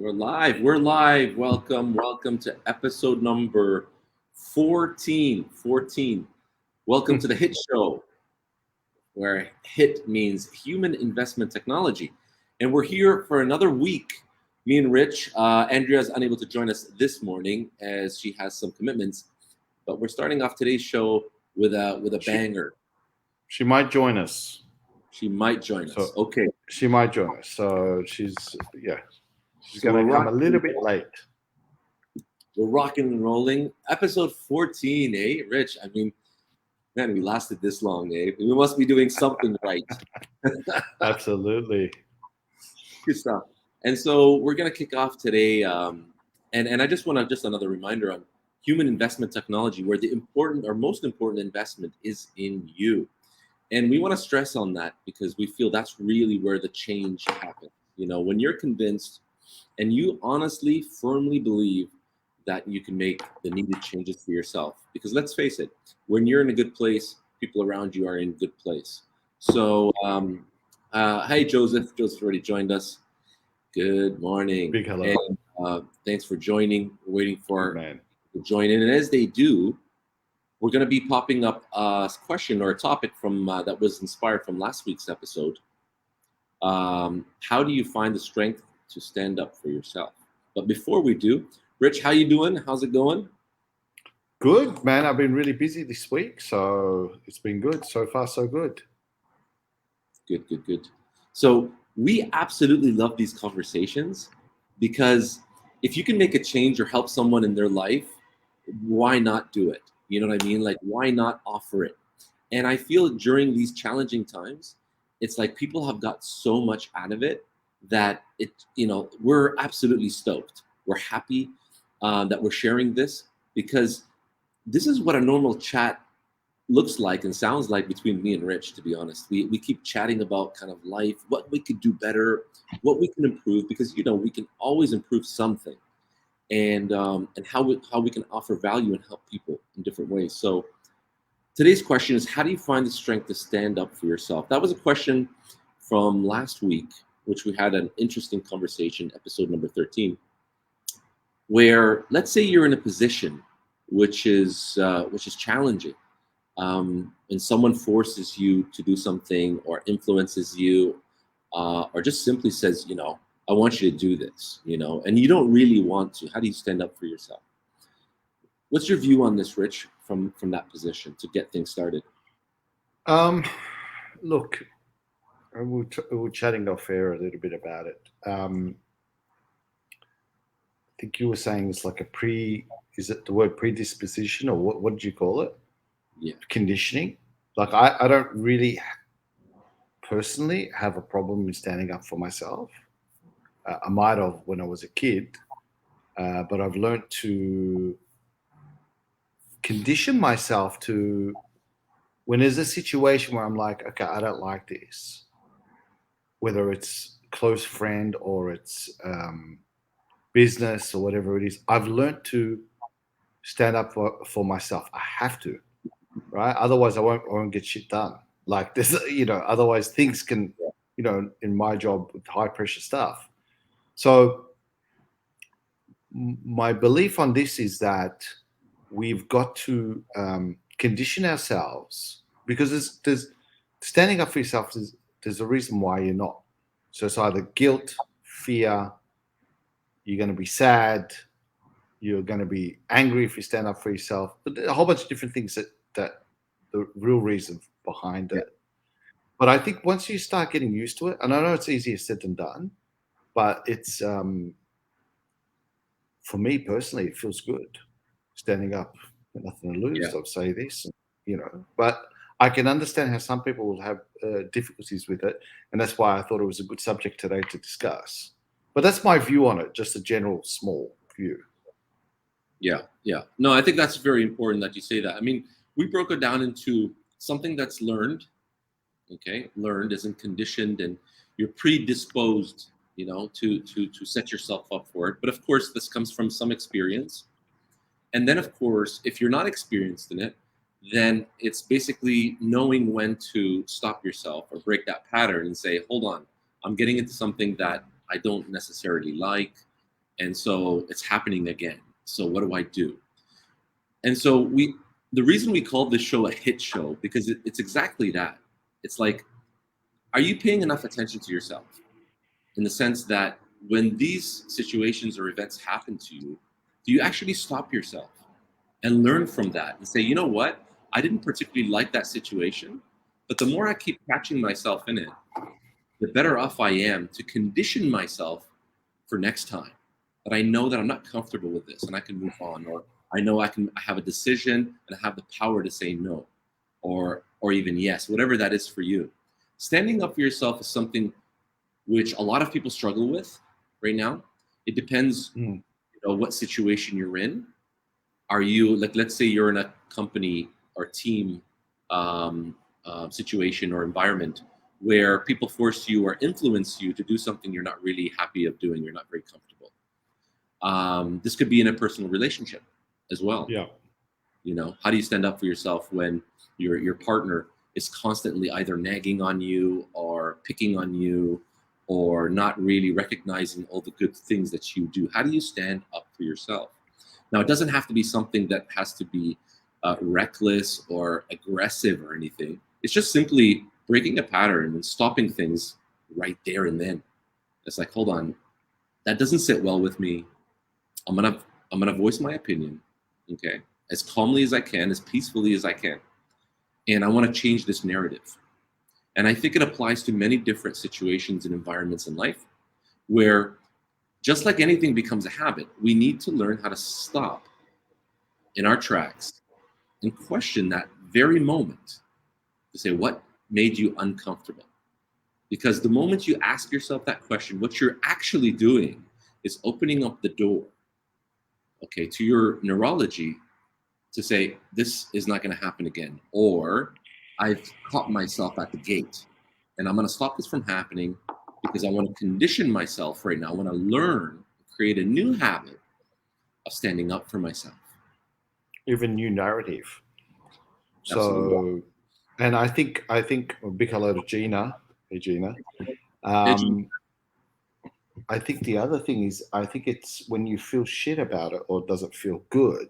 We're live. We're live. Welcome to episode number 14. 14. Welcome to the HIT show, where HIT means Human Investment Technology. And we're here for another week. Me and Rich. Andrea is unable to join us this morning as she has some commitments. But we're starting off today's show with a banger. She might join us. She might join us. Okay. She might join us. So she's So going to we're come a rocking. little bit late. We're rocking and rolling. Episode 14, eh, Rich? I mean, man, we lasted this long, eh? We must be doing something right. Absolutely. Good stuff. And so we're gonna kick off today, and I just want to just another reminder on human investment technology, where the important or most important investment is in you, and we want to stress on that because we feel that's really where the change happens. You know, when you're convinced and you honestly, firmly believe that you can make the needed changes for yourself. Because let's face it, when you're in a good place, people around you are in a good place. So, hey, Joseph. Joseph already joined us. Good morning. Big hello. And thanks for joining. We're waiting for Man. to join in. And as they do, we're going to be popping up a question or a topic from that was inspired from last week's episode. How do you find the strength to stand up for yourself? But before we do, Rich, how you doing? How's it going? Good, man. I've been really busy this week, so it's been good. So far, so good. Good. So we absolutely love these conversations because if you can make a change or help someone in their life, why not do it? You know what I mean? Like, why not offer it? And I feel during these challenging times, it's like people have got so much out of it that we're absolutely stoked. We're happy that we're sharing this because this is what a normal chat looks like and sounds like between me and Rich, to be honest. We keep chatting about kind of life, what we could do better, what we can improve, because we can always improve something, and how we can offer value and help people in different ways. So today's question is, how do you find the strength to stand up for yourself? That was a question from last week, which we had an interesting conversation, episode number 13, where let's say you're in a position which is challenging, and someone forces you to do something or influences you, or just simply says, I want you to do this, and you don't really want to. How do you stand up for yourself? What's your view on this, Rich, from that position to get things started? Look, we're chatting off air a little bit about it. I think you were saying it's like is it the word predisposition, or what did you call it? Yeah. Conditioning. Like I don't really personally have a problem in standing up for myself. I might have when I was a kid, but I've learned to condition myself to, when there's a situation where I'm like, okay, I don't like this, whether it's close friend or it's business or whatever it is, I've learned to stand up for myself. I have to, right? Otherwise I won't get shit done. Like this, otherwise things can, in my job with high pressure stuff. So my belief on this is that we've got to condition ourselves, because there's standing up for yourself. There's a reason why you're not. So it's either guilt, fear. You're going to be sad. You're going to be angry if you stand up for yourself. But a whole bunch of different things that the real reason behind it. But I think once you start getting used to it, and I know it's easier said than done, but it's for me personally, it feels good standing up. Nothing to lose. Yeah. I'll say this, but I can understand how some people will have difficulties with it, and that's why I thought it was a good subject today to discuss. But that's my view on it, just a general small view. Yeah. No, I think that's very important that you say that. I mean, we broke it down into something that's learned. Okay, learned isn't conditioned, and you're predisposed, to set yourself up for it. But of course, this comes from some experience. And then, of course, if you're not experienced in it, then it's basically knowing when to stop yourself or break that pattern and say, hold on, I'm getting into something that I don't necessarily like. and so it's happening again. So what do I do? And so the reason we call this show a hit show, because it's exactly that. It's like, are you paying enough attention to yourself, in the sense that when these situations or events happen to you, do you actually stop yourself and learn from that and say, you know what, I didn't particularly like that situation, but the more I keep catching myself in it, the better off I am to condition myself for next time. That I know that I'm not comfortable with this and I can move on, or I know I have a decision and I have the power to say no, or even yes, whatever that is for you. Standing up for yourself is something which a lot of people struggle with right now. It depends, what situation you're in. Are you, like, let's say you're in a company or team situation or environment where people force you or influence you to do something you're not really happy of doing, you're not very comfortable. This could be in a personal relationship as well. Yeah. How do you stand up for yourself when your partner is constantly either nagging on you or picking on you, or not really recognizing all the good things that you do? How do you stand up for yourself? Now, it doesn't have to be something that has to be reckless or aggressive or anything. It's just simply breaking a pattern and stopping things right there and then. It's like, hold on, that doesn't sit well with me. I'm gonna voice my opinion, okay, as calmly as I can, as peacefully as I can, and I want to change this narrative. And I think it applies to many different situations and environments in life, where just like anything becomes a habit, we need to learn how to stop in our tracks and question that very moment to say, what made you uncomfortable? Because the moment you ask yourself that question, what you're actually doing is opening up the door, okay, to your neurology to say, this is not going to happen again. Or I've caught myself at the gate and I'm going to stop this from happening because I want to condition myself right now. I want to learn, create a new habit of standing up for myself. Even new narrative. Absolutely. So, and I think a big hello to Gina. Hey, Gina. I think the other thing is, I think it's when you feel shit about it or it doesn't feel good,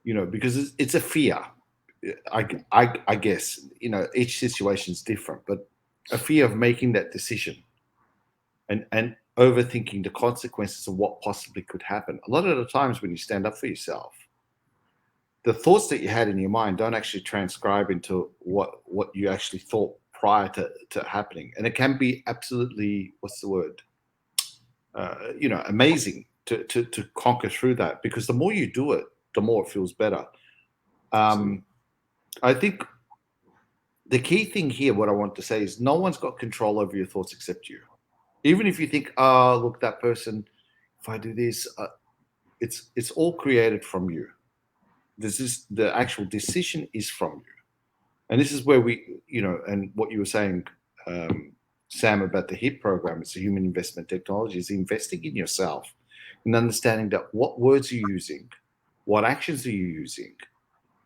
because it's a fear. I guess, each situation is different, but a fear of making that decision and overthinking the consequences of what possibly could happen. A lot of the times when you stand up for yourself, the thoughts that you had in your mind don't actually transcribe into what you actually thought prior to happening. And it can be absolutely, what's the word? Amazing to conquer through that, because the more you do it, the more it feels better. I think the key thing here, what I want to say is, no one's got control over your thoughts except you. Even if you think, oh, look, that person, if I do this, it's all created from you. This is the actual decision is from you. And this is where we, and what you were saying, Sam, about the HIT program, it's a human investment technology, is investing in yourself and understanding that what words are you using, what actions are you using,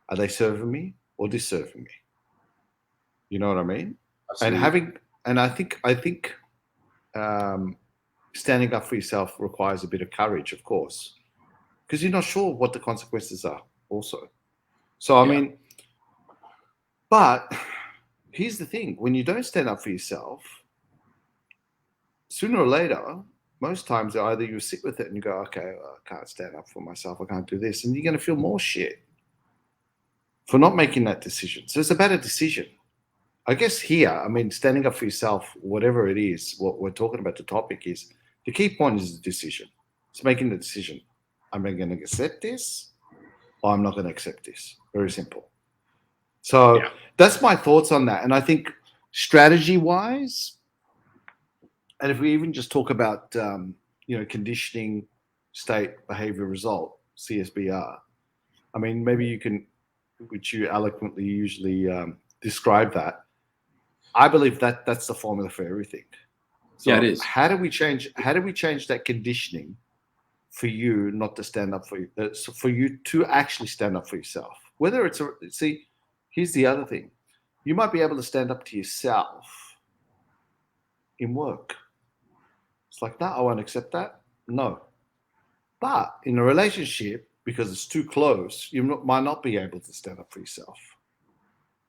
are they serving me or disserving me? You know what I mean? Absolutely. And I think standing up for yourself requires a bit of courage, of course, because you're not sure what the consequences are also. So, I mean, but here's the thing, when you don't stand up for yourself, sooner or later, most times either you sit with it and you go, okay, well, I can't stand up for myself, I can't do this, and you're going to feel more shit for not making that decision. So it's about a decision. I guess here, I mean, standing up for yourself, whatever it is, what we're talking about, the topic is, the key point is the decision. It's making the decision. Am I going to accept this or I'm not going to accept this? Very simple. So that's my thoughts on that. And I think strategy-wise, and if we even just talk about, conditioning, state, behavior, result, CSBR, I mean, maybe you can, which you eloquently usually describe that. I believe that that's the formula for everything. So it is. How do we change that conditioning for you not to stand up for you, so for you to actually stand up for yourself? Whether it's here's the other thing. You might be able to stand up to yourself in work. It's like, no, I won't accept that. No. But in a relationship, because it's too close, might not be able to stand up for yourself.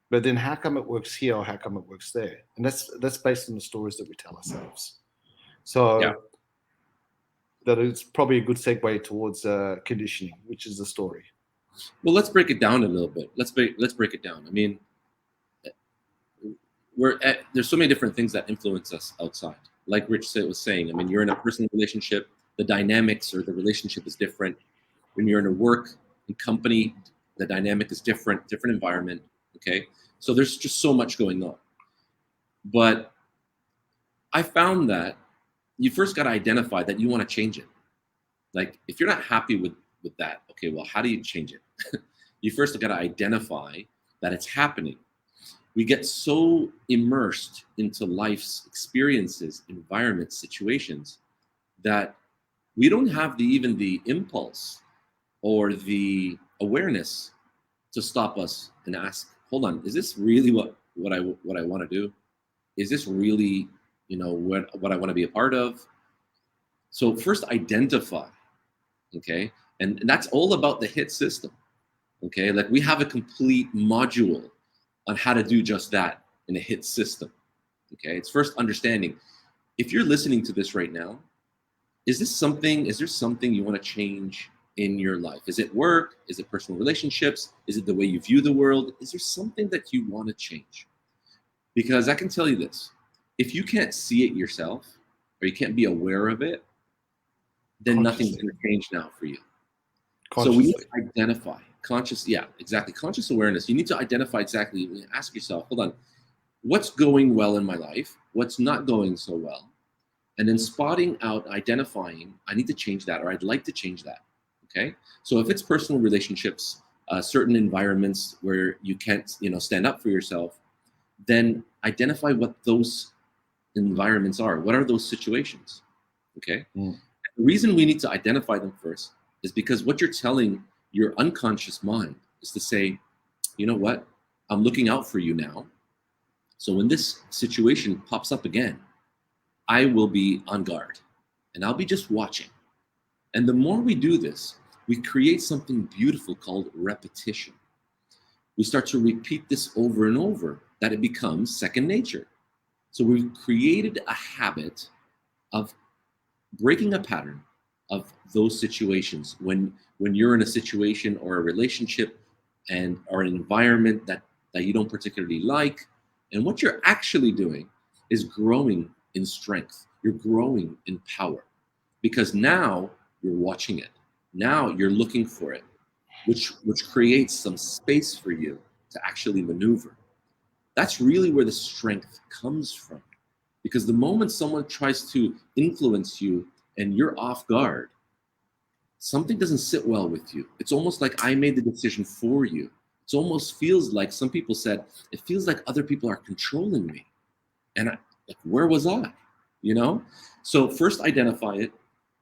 But then how come it works here or how come it works there? And that's based on the stories that we tell ourselves. So Yeah. that is probably a good segue towards conditioning, which is the story. Well, let's break it down a little bit. Let's break it down. I mean, there's so many different things that influence us outside. Like Rich was saying, I mean, you're in a personal relationship, the dynamics or the relationship is different. When you're in a work and company, the dynamic is different environment. Okay, so there's just so much going on. But I found that you first got to identify that you want to change it. Like if you're not happy with that, okay, well, how do you change it? You first got to identify that it's happening. We get so immersed into life's experiences, environments, situations that we don't have even the impulse or the awareness to stop us and ask, hold on, is this really what I want to do? Is this really, what I want to be a part of? So first identify, okay? And that's all about the HIT system, okay? Like we have a complete module on how to do just that in a HIT system, okay? It's first understanding. If you're listening to this right now, is there something you want to change in your life? Is it work? Is it personal relationships? Is it the way you view the world? Is there something that you want to change? Because I can tell you this, if you can't see it yourself or you can't be aware of it, then nothing's going to change now for you. So we need to identify conscious awareness. You need to identify exactly, ask yourself, hold on, what's going well in my life? What's not going so well? And then spotting out, identifying, I need to change that, or I'd like to change that. Okay. So if it's personal relationships, certain environments where you can't, stand up for yourself, then identify what those environments are. What are those situations? Okay. The reason we need to identify them first is because what you're telling your unconscious mind is to say, you know what? I'm looking out for you now. So when this situation pops up again, I will be on guard and I'll be just watching. And the more we do this, we create something beautiful called repetition. We start to repeat this over and over that it becomes second nature. So we've created a habit of breaking a pattern of those situations. When you're in a situation or a relationship or an environment that you don't particularly like, and what you're actually doing is growing in strength. You're growing in power because now you're watching it. Now you're looking for it, which creates some space for you to actually maneuver. That's really where the strength comes from. Because the moment someone tries to influence you and you're off guard, something doesn't sit well with you. It's almost like I made the decision for you. It almost feels like, some people said, it feels like other people are controlling me. And where was I? So first identify it.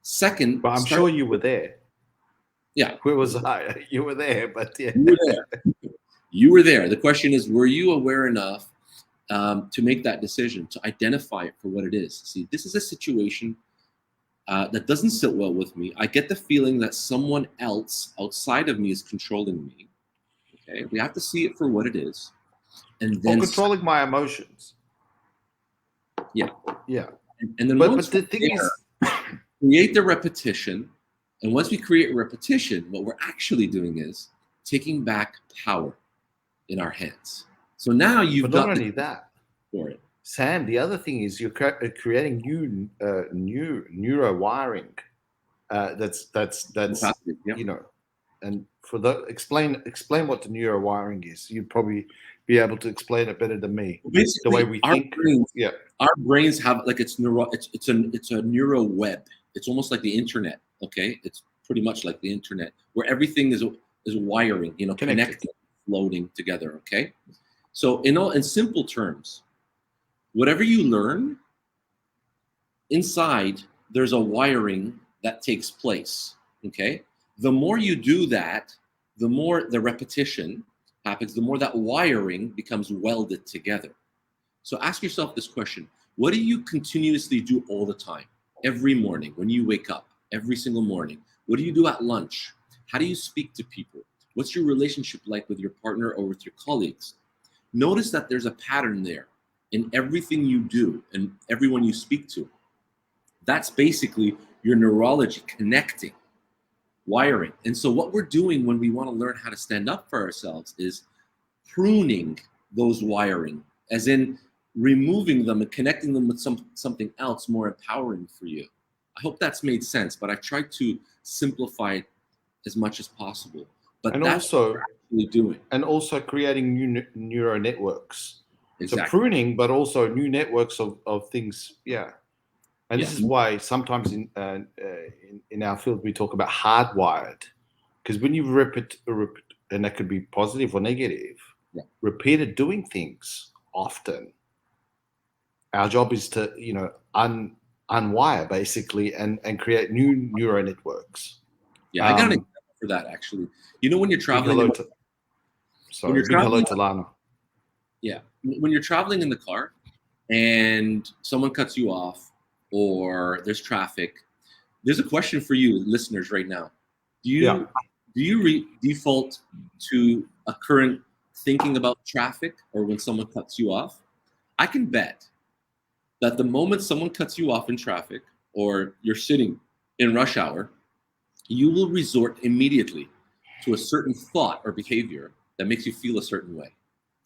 Second, but I'm sure you were there. Yeah. Where was I? You were there, but yeah. You were there. You were there. The question is, were you aware enough to make that decision, to identify it for what it is? See, this is a situation that doesn't sit well with me. I get the feeling that someone else outside of me is controlling me. Okay, we have to see it for what it is, and then controlling my emotions. Yeah. And then but the thing is, create the repetition, and once we create a repetition, what we're actually doing is taking back power in our hands. So now you've got not only that for it. Sam, the other thing is you're creating new neuro wiring. That's and for the explain what the neuro wiring is. You'd probably be able to explain it better than me. Basically, the way we think. Our brains have it's a neuro web. It's almost like the internet. Okay, it's pretty much like the internet where everything is wiring. Connected, floating together. Okay, so in simple terms, whatever you learn, inside there's a wiring that takes place, okay? The more you do that, the more the repetition happens, the more that wiring becomes welded together. So ask yourself this question: what do you continuously do all the time, every morning when you wake up? every single morning? What do you do at lunch? How do you speak to people? What's your relationship like with your partner or with your colleagues? Notice that there's a pattern there in everything you do and everyone you speak to. That's basically your neurology connecting, wiring. And so, what we're doing when we want to learn how to stand up for ourselves is pruning those wiring, as in removing them and connecting them with something else more empowering for you. I hope that's made sense, but I've tried to simplify it as much as possible. But And that's what also, we're actually doing. and also creating new neural networks. So Exactly. pruning, but also new networks of things. Yeah. And Yeah. this is why sometimes in our field we talk about hardwired, because when you repeat, and that could be positive or negative, Yeah. repeated doing things often. Our job is to unwire basically and create new neural networks. Yeah. I got an example for that actually. You know, Big hello to when sorry, you're big hello traveling, to Lana. yeah, when you're traveling in the car and someone cuts you off or there's traffic, there's a question for you listeners right now. Do Yeah. you default to a current thinking about traffic or when someone cuts you off? I can bet that the moment someone cuts you off in traffic or you're sitting in rush hour, you will resort immediately to a certain thought or behavior that makes you feel a certain way.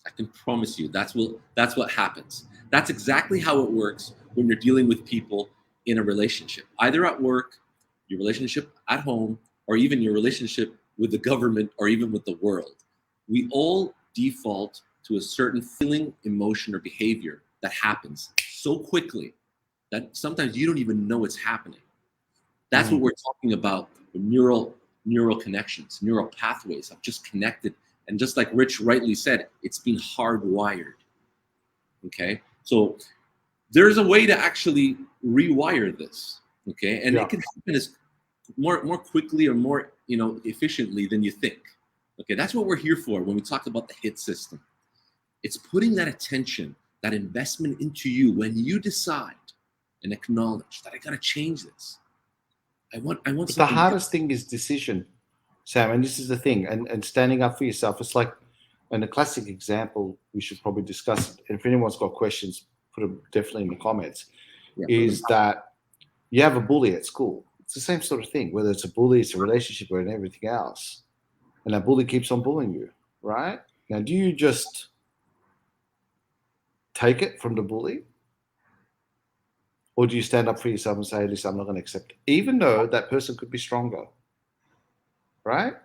I can promise you that's what happens. That's exactly how it works when you're dealing with people in a relationship, either at work, your relationship at home, or even your relationship with the government or even with the world. We all default to a certain feeling, emotion, or behavior that happens so quickly that sometimes you don't even know it's happening. That's what Mm. we're talking about with neural connections, neural pathways have just connected. And just like Rich rightly said, it's been hardwired. Okay. So there's a way to actually rewire this. Okay. And Yeah. it can happen as more quickly or more, efficiently than you think. Okay. That's what we're here for when we talk about the HIT system. It's putting that attention, that investment into you when you decide and acknowledge that I gotta change this. I want But the something different. hardest thing is decision, Sam, and this is the thing, and standing up for yourself. It's like, and a classic example we should probably discuss, and if anyone's got questions, put them definitely in the comments, Yeah, is that you have a bully at school. It's the same sort of thing, whether it's a bully, it's a relationship, or everything else. And that bully keeps on bullying you, right? Now, do you just take it from the bully? Or do you stand up for yourself and say, listen, I'm not going to accept it, even though that person could be stronger, right?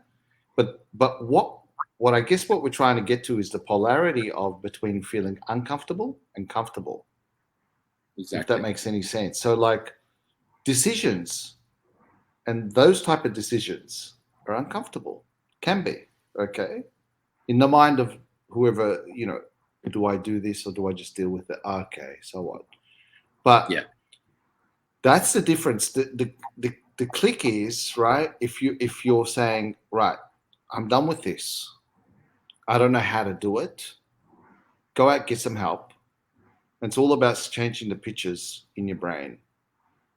But what I guess what we're trying to get to is the polarity of between feeling uncomfortable and comfortable, if that exactly. makes any sense. So like decisions and those type of decisions are uncomfortable, can be, okay? In the mind of whoever, do I do this or do I just deal with it? Okay, so what? But Yeah, that's the difference. The click is, right, if you're saying, right, I'm done with this. I don't know how to do it. Go out, get some help. And it's all about changing the pictures in your brain.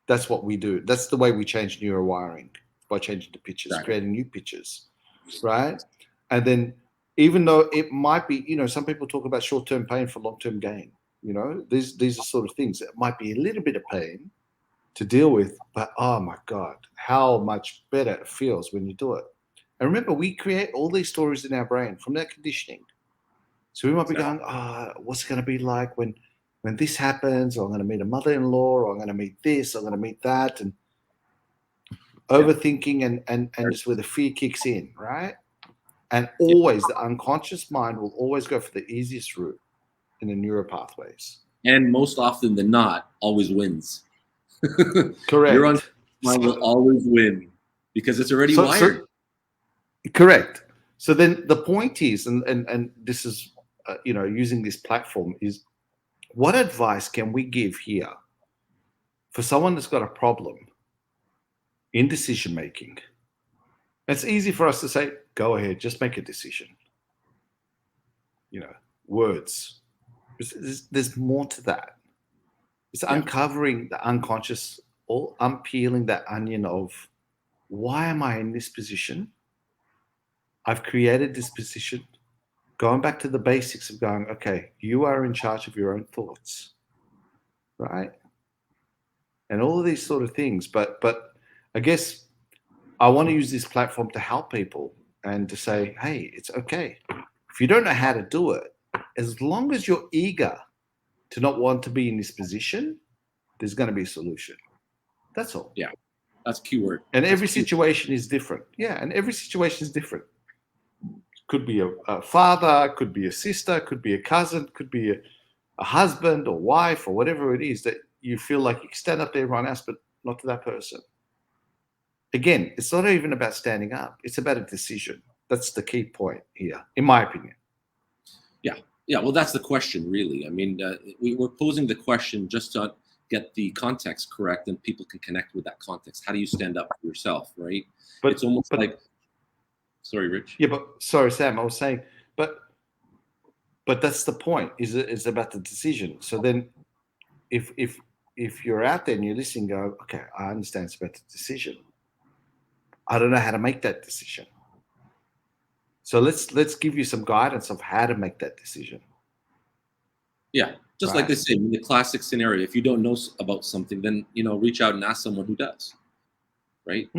That's what we do. That's the way we change neurowiring, by changing the pictures, exactly. creating new pictures, right? And then even though it might be, some people talk about short-term pain for long-term gain. These are sort of things. It might be a little bit of pain to deal with, but oh my God, how much better it feels when you do it. And remember, we create all these stories in our brain from that conditioning. So we might be Exactly. going, what's it going to be like when this happens? Or I'm going to meet a mother-in-law, or I'm going to meet this, or I'm going to meet that, and Yeah. overthinking and just where the fear kicks in, right? And always the unconscious mind will always go for the easiest route in the neural pathways. And most often than not, always wins. Your Correct. unconscious mind will always win because it's already So, wired. so correct. So then the point is, and this is, using this platform is, what advice can we give here for someone that's got a problem in decision making? It's easy for us to say, go ahead, just make a decision. Words. There's more to that. It's Yeah. uncovering the unconscious I'm peeling that onion of why am I in this position? I've created this position. Going back to the basics of going, okay, you are in charge of your own thoughts, right? And all of these sort of things. But I guess I want to use this platform to help people and to say, hey, it's okay. If you don't know how to do it, as long as you're eager to not want to be in this position, there's going to be a solution. That's all. Yeah, that's keyword. And That's every keyword. situation is different. Yeah, and every situation is different. Could be a father, could be a sister, could be a cousin, could be a husband or wife or whatever it is that you feel like you can stand up to everyone else, but not to that person. Again, it's not even about standing up. It's about a decision. That's the key point here, in my opinion. Yeah, well, that's the question, really. I mean, we're posing the question just to get the context correct, and people can connect with that context. How do you stand up for yourself, right? But It's almost like, sorry, Rich. Yeah, but sorry, Sam. I was saying, but that's the point. Is about the decision. So then, if you're out there and you're listening, go, okay, I understand it's about the decision. I don't know how to make that decision. So let's give you some guidance of how to make that decision. Yeah, just like they say in the classic scenario, if you don't know about something, then reach out and ask someone who does, right?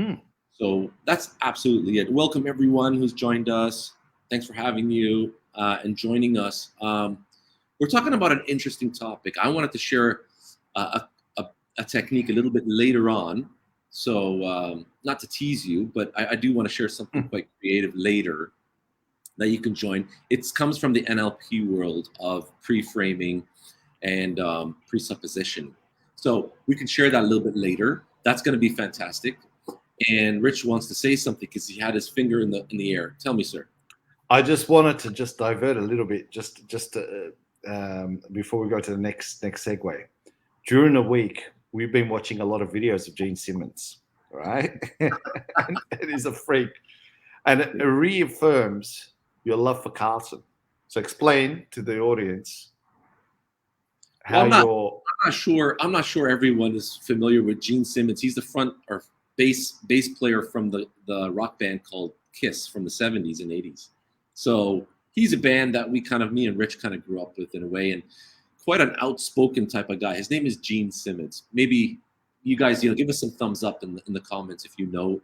So that's absolutely it. Welcome everyone who's joined us. Thanks for having you and joining us. We're talking about an interesting topic. I wanted to share a technique a little bit later on. So not to tease you, but I do want to share something quite creative later that you can join. It comes from the NLP world of pre-framing and presupposition. So we can share that a little bit later. That's going to be fantastic. And Rich wants to say something because he had his finger in the air. Tell me, sir. I just wanted to just divert a little bit, just before we go to the next segue. During the week, we've been watching a lot of videos of Gene Simmons, right? And he's a freak, and it reaffirms your love for Carlton. So explain to the audience how I'm not sure everyone is familiar with Gene Simmons. He's the front or bass player from the rock band called Kiss from the 70s and 80s. So he's a band that me and Rich kind of grew up with in a way, and quite an outspoken type of guy. His name is Gene Simmons. Maybe you guys, give us some thumbs up in the comments if you know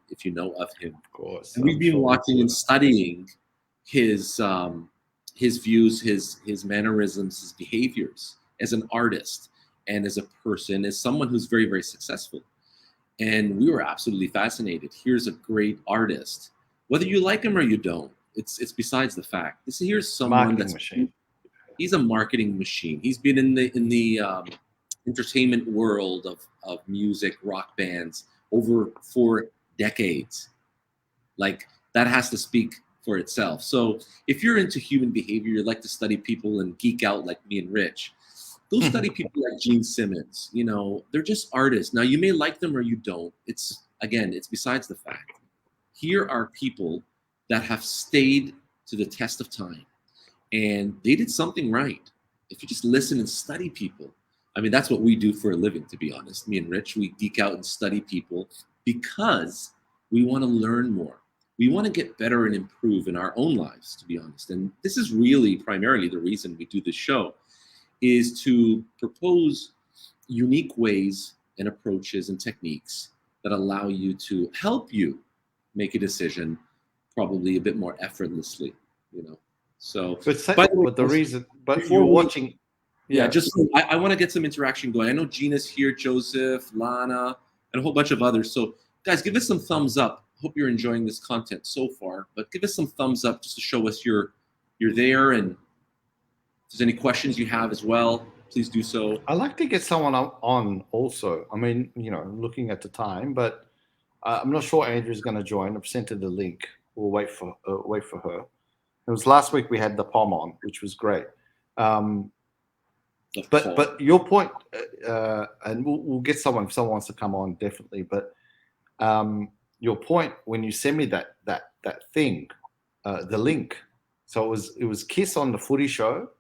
of him. Of course. And we've been watching and studying his views, his mannerisms, his behaviors as an artist and as a person, as someone who's very, very successful. And we were absolutely fascinated. Here's a great artist. Whether you like him or you don't, it's besides the fact. Here's someone he's a marketing machine. He's been in the entertainment world of music, rock bands over 4 decades. Like, that has to speak for itself. So if you're into human behavior, you like to study people and geek out like me and Rich, go study people like Gene Simmons. They're just artists. Now, you may like them or you don't. It's besides the fact. Here are people that have stayed to the test of time, and they did something right. If you just listen and study people, I mean, that's what we do for a living, to be honest. Me and Rich, we geek out and study people because we want to learn more. We want to get better and improve in our own lives, to be honest. And this is really primarily the reason we do this show, is to propose unique ways and approaches and techniques that allow you to help you make a decision probably a bit more effortlessly, So, but you're watching. Just I want to get some interaction going. I know Gina's here, Joseph, Lana, and a whole bunch of others. So, guys, give us some thumbs up. Hope you're enjoying this content so far, but give us some thumbs up just to show us you're there. And if there's any questions you have as well, please do so. I'd like to get someone on also. I mean, looking at the time, but I'm not sure Andrea's going to join. I've sent her the link. We'll wait for her. It was last week we had the POM on, which was great. But your point, and we'll get someone if someone wants to come on, definitely. But your point when you send me that thing, the link. So it was Kiss on the Footy Show,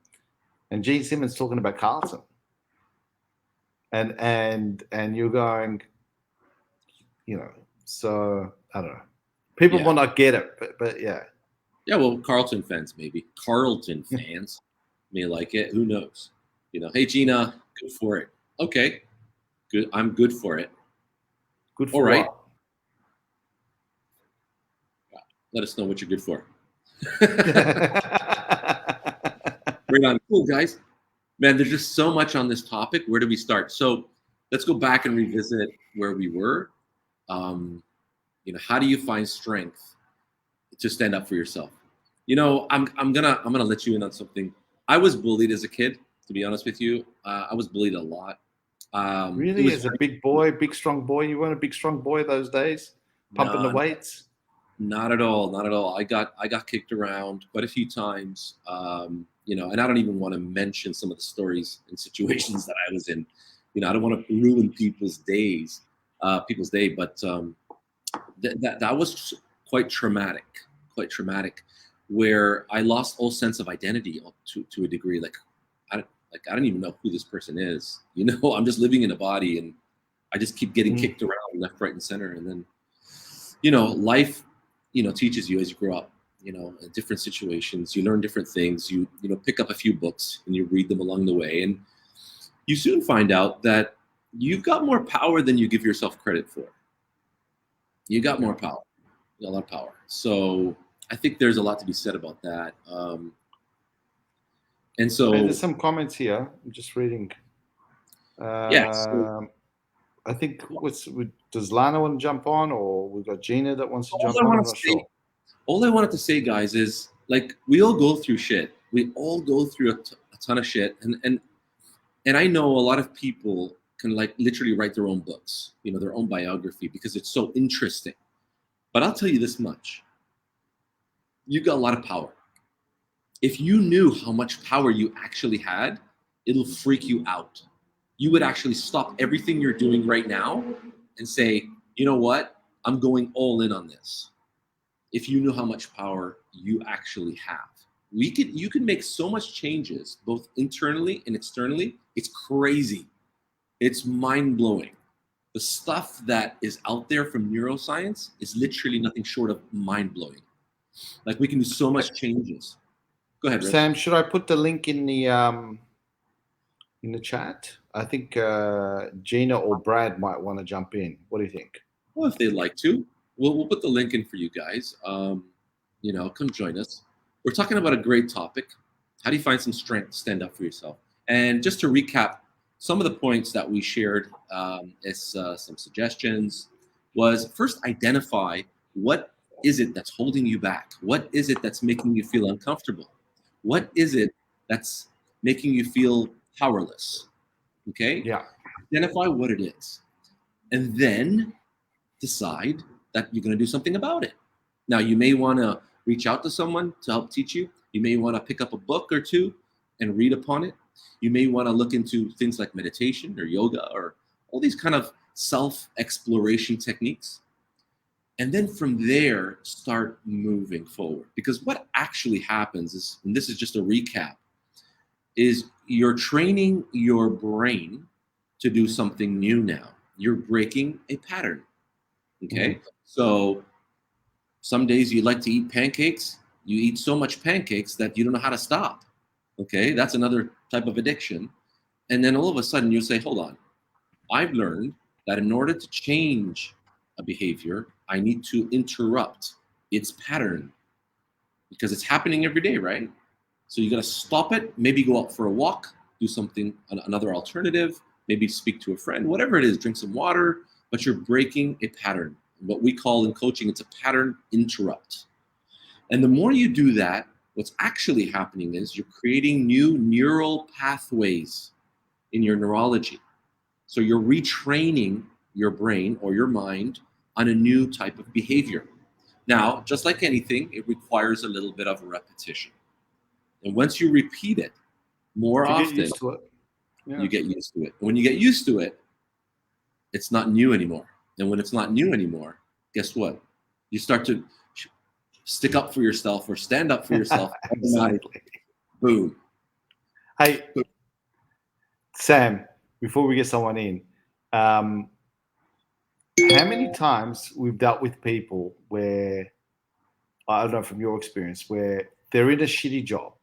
and Gene Simmons talking about Carlton, and you're going, So I don't know. People Yeah. might not get it, but yeah. Yeah, well, Carlton fans maybe. Carlton fans may like it. Who knows? Hey Gina, good for it. Okay, good. I'm good for it. Good All for right. what? Let us know what you're good for. Right on. Cool, guys. Man, there's just so much on this topic. Where do we start? So let's go back and revisit where we were. How do you find strength to stand up for yourself? I'm gonna let you in on something. I was bullied as a kid. To be honest with you, I was bullied a lot. It Really, was as a big boy, big strong boy, you weren't a big strong boy those days, pumping the no, weights. not at all, not at all. I got kicked around quite a few times. And I don't even want to mention some of the stories and situations that I was in. I don't want to ruin people's day, but that was quite traumatic, where I lost all sense of identity to a degree. I don't even know who this person is. I'm just living in a body, and I just keep getting kicked around left, right, and center. And then, life, teaches you as you grow up. In different situations, you learn different things. You pick up a few books and you read them along the way, and you soon find out that you've got more power than you give yourself credit for. You got more power, a lot of power. So I think there's a lot to be said about that. And so, Hey, there's some comments here. I'm just reading. yeah. So I think does Lana want to jump on, or we've got Gina that wants to all jump I on? I'm want to not say, sure. all I wanted to say, guys, is like we all go through shit. We all go through a ton of shit, and I know a lot of people can like literally write their own books, their own biography because it's so interesting. But I'll tell you this much: you got a lot of power. If you knew how much power you actually had, it'll freak you out. You would actually stop everything you're doing right now and say, you know what? I'm going all in on this. If you knew how much power you actually have. You can make so much changes, both internally and externally. It's crazy. It's mind-blowing. The stuff that is out there from neuroscience is literally nothing short of mind-blowing. Like we can do so much changes. Go ahead, Rich. Sam, should I put the link in the chat? I think Gina or Brad might want to jump in. What do you think? Well, if they'd like to, we'll put the link in for you guys. Come join us. We're talking about a great topic. How do you find some strength to stand up for yourself? And just to recap, some of the points that we shared as some suggestions was first identify what is it that's holding you back? What is it that's making you feel uncomfortable? What is it that's making you feel powerless? Okay? Yeah. Identify what it is. And then decide that you're going to do something about it. Now, you may want to reach out to someone to help teach you. You may want to pick up a book or two and read upon it. You may want to look into things like meditation or yoga or all these kind of self-exploration techniques. And then from there, start moving forward. Because what actually happens is, and this is just a recap, is you're training your brain to do something new now. You're breaking a pattern. Okay. So some days you like to eat pancakes. You eat so much pancakes that you don't know how to stop. Okay. That's another type of addiction. And then all of a sudden you say, hold on, I've learned that in order to change a behavior, I need to interrupt its pattern because it's happening every day, right? So you got to stop it, maybe go out for a walk, do something, another alternative, maybe speak to a friend, whatever it is, drink some water, but you're breaking a pattern. What we call in coaching, it's a pattern interrupt. And the more you do that, what's actually happening is you're creating new neural pathways in your neurology. So you're retraining your brain or your mind on a new type of behavior. Now, just like anything, it requires a little bit of repetition. And once you repeat it more To get often, used to it. Yeah. you get used to it. When you get used to it, it's not new anymore. And when it's not new anymore, guess what? You start to stick up for yourself or stand up for yourself. Exactly. Boom. Hey, Sam, before we get someone in, how many times we've dealt with people where, I don't know from your experience, where they're in a shitty job,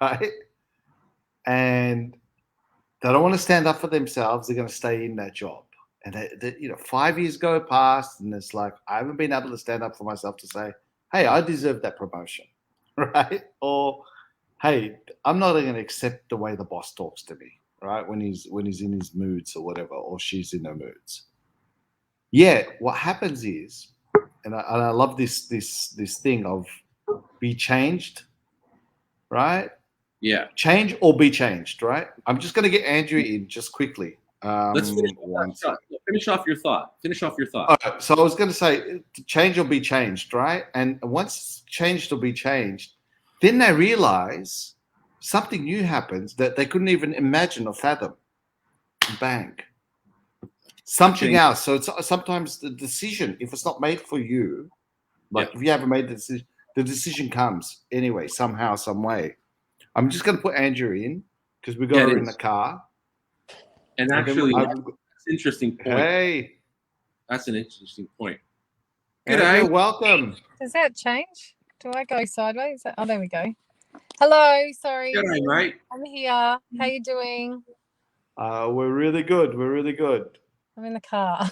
right? And they don't want to stand up for themselves. They're going to stay in that job. And 5 years go past, and it's like, I haven't been able to stand up for myself to say, hey, I deserve that promotion, right? Or, hey, I'm not going to accept the way the boss talks to me, right? When he's in his moods or whatever, or she's in her moods. Yeah, what happens is, and I love this thing of be changed, right? Yeah. Change or be changed, right? I'm just going to get Andrea in just quickly. Let's finish One that shot. Finish off your thought. Finish off your thought. All right, so I was going to say, change or be changed, right? And once changed or be changed, then they realize something new happens that they couldn't even imagine or fathom. Bang. Something Change. else. So it's sometimes the decision, if it's not made for you, like if you haven't made the decision comes anyway, somehow, some way. I'm just going to put Andrew in because we got her in the car. And actually, that's an interesting point. Hey. That's an interesting point. Good day. Welcome. Does that change? Do I go sideways? Oh, there we go. Hello. Sorry. Good day, mate. I'm here. How you doing? We're really good. We're really good. I'm in the car.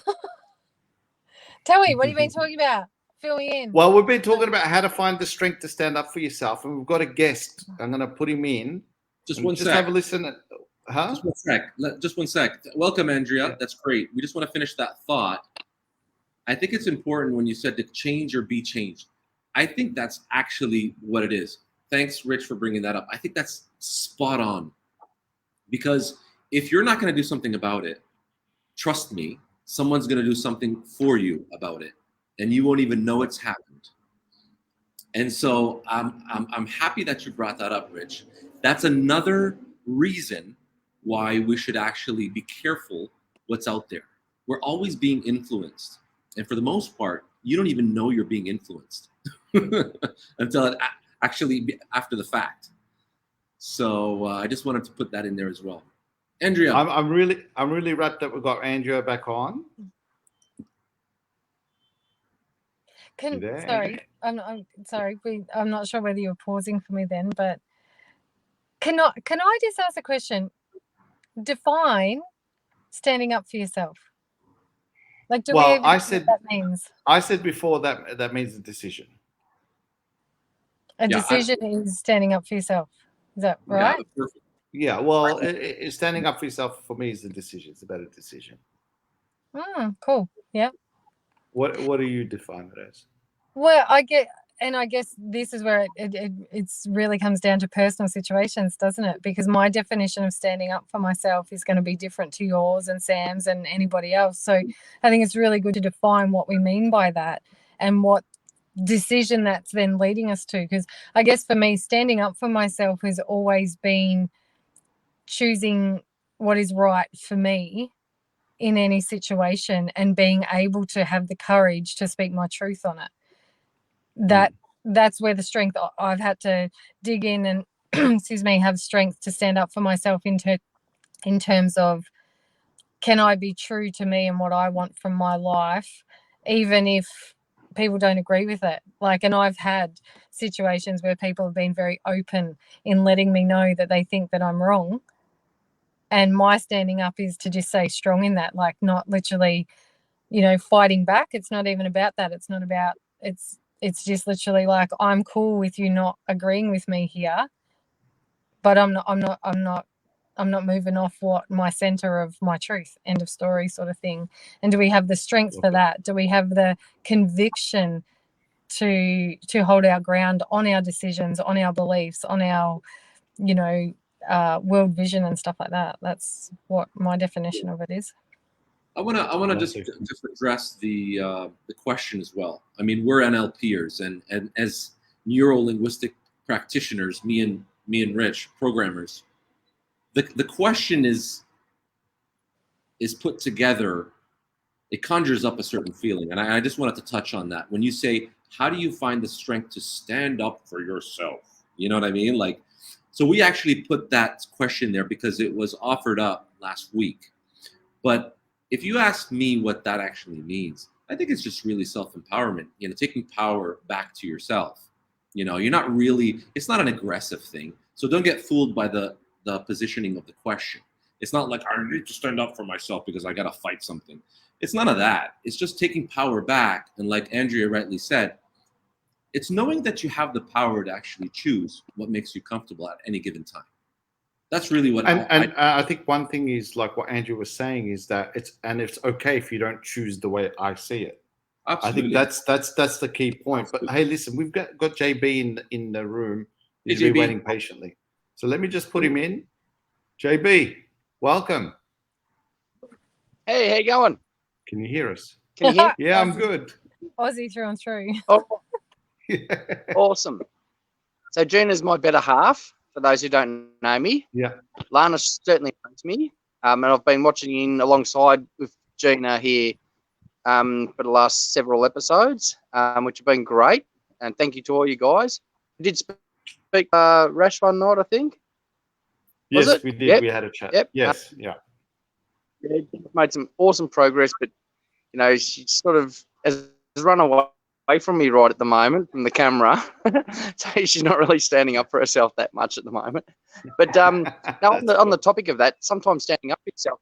Tell me, what have you been talking about? Fill me in. Well, we've been talking about how to find the strength to stand up for yourself, and we've got a guest. I'm going to put him in. Just have a listen. Huh? Just one sec. Welcome, Andrea. Yeah. That's great. We just want to finish that thought. I think it's important when you said to change or be changed. I think that's actually what it is. Thanks, Rich, for bringing that up. I think that's spot on. Because if you're not going to do something about it, trust me, someone's going to do something for you about it, and you won't even know it's happened. And so I'm happy that you brought that up, Rich. That's another reason why we should actually be careful what's out there. We're always being influenced. And for the most part, you don't even know you're being influenced until actually after the fact. So I just wanted to put that in there as well. Andrea, I'm really wrapped that we've got Andrea back on. Sorry, I'm sorry. I'm not sure whether you were pausing for me then, but can I just ask a question? Define standing up for yourself. Like, do we even know what that means? I said before that means a decision. A decision is standing up for yourself. Is that right? Yeah, perfect. Yeah, well, standing up for yourself for me is a decision. It's about a decision. Cool. Yeah. What do you define it as? Well, I guess this is where it really comes down to personal situations, doesn't it? Because my definition of standing up for myself is going to be different to yours and Sam's and anybody else. So I think it's really good to define what we mean by that and what decision that's then leading us to. Because I guess for me, standing up for myself has always been choosing what is right for me in any situation and being able to have the courage to speak my truth on it. That's where the strength I've had to dig in and have strength to stand up for myself in terms of, can I be true to me and what I want from my life, even if people don't agree with it? And I've had situations where people have been very open in letting me know that they think that I'm wrong. And my standing up is to just stay strong in that, not literally, fighting back. It's not even about that. It's not about, it's just literally I'm cool with you not agreeing with me here, but I'm not moving off what my center of my truth, end of story sort of thing. And do we have the strength for that? Do we have the conviction to hold our ground on our decisions, on our beliefs, on our, world vision and stuff like that? That's what my definition of it is. I want to just address the question as well. I mean, we're NLPers, and as neuro-linguistic practitioners, me and Rich, programmers, the question is put together. It conjures up a certain feeling, and I just wanted to touch on that. When you say, how do you find the strength to stand up for yourself? You know what I mean? So we actually put that question there because it was offered up last week. But if you ask me what that actually means, I think it's just really self-empowerment, taking power back to yourself. You're not really, it's not an aggressive thing. So don't get fooled by the positioning of the question. It's not like I need to stand up for myself because I got to fight something. It's none of that. It's just taking power back. And like Andrea rightly said, it's knowing that you have the power to actually choose what makes you comfortable at any given time. That's really what I think one thing is like what Andrew was saying is that it's okay if you don't choose the way I see it. Absolutely. I think that's the key point. But hey, listen, we've got JB in the room. He's Hey, been JB. waiting patiently. So let me just put him in. JB, welcome. Hey, how you going? Can you hear us? Can you hear? Yeah, I'm good. Aussie through and through. Oh, awesome. So Gina's my better half, for those who don't know me. Yeah. Lana certainly knows me. And I've been watching in alongside with Gina here for the last several episodes, which have been great. And thank you to all you guys. We did speak Rash one night, I think. Was Yes, it? we did. Yep. We had a chat. Yep. Yes. Yeah. Yeah, made some awesome progress, but she sort of has run away from me right at the moment from the camera, so she's not really standing up for herself that much at the moment. But now on the topic of that, sometimes standing up for yourself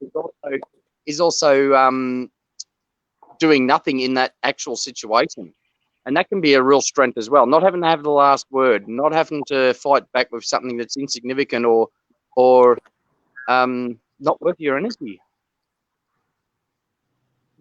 is also doing nothing in that actual situation, and that can be a real strength as well. Not having to have the last word, not having to fight back with something that's insignificant or not worth your energy.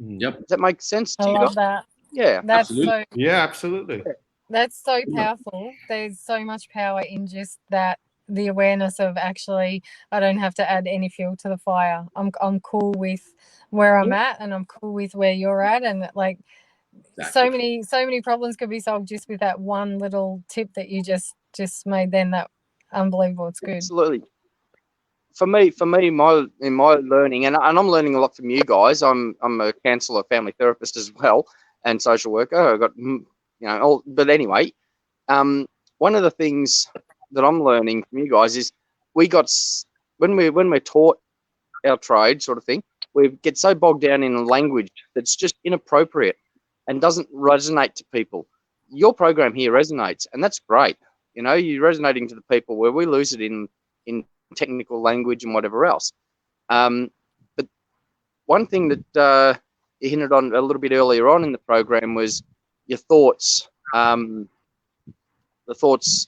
Yep. Does that make sense to I you love guys? that. Yeah. That's Absolutely. Yeah, absolutely. That's so powerful. There's so much power in just that, the awareness of actually I don't have to add any fuel to the fire. I'm cool with where I'm at, and I'm cool with where you're at, and like Exactly. so many problems could be solved just with that one little tip that you just made then. That unbelievable. It's good. Absolutely. For me, in my learning, and I'm learning a lot from you guys. I'm a counsellor, family therapist as well, and social worker. I got but anyway, one of the things that I'm learning from you guys is when we're taught our trade sort of thing, we get so bogged down in a language that's just inappropriate and doesn't resonate to people. Your program here resonates, and that's great. You're resonating to the people where we lose it in technical language and whatever else. But one thing that you hinted on a little bit earlier on in the program was your thoughts. The thoughts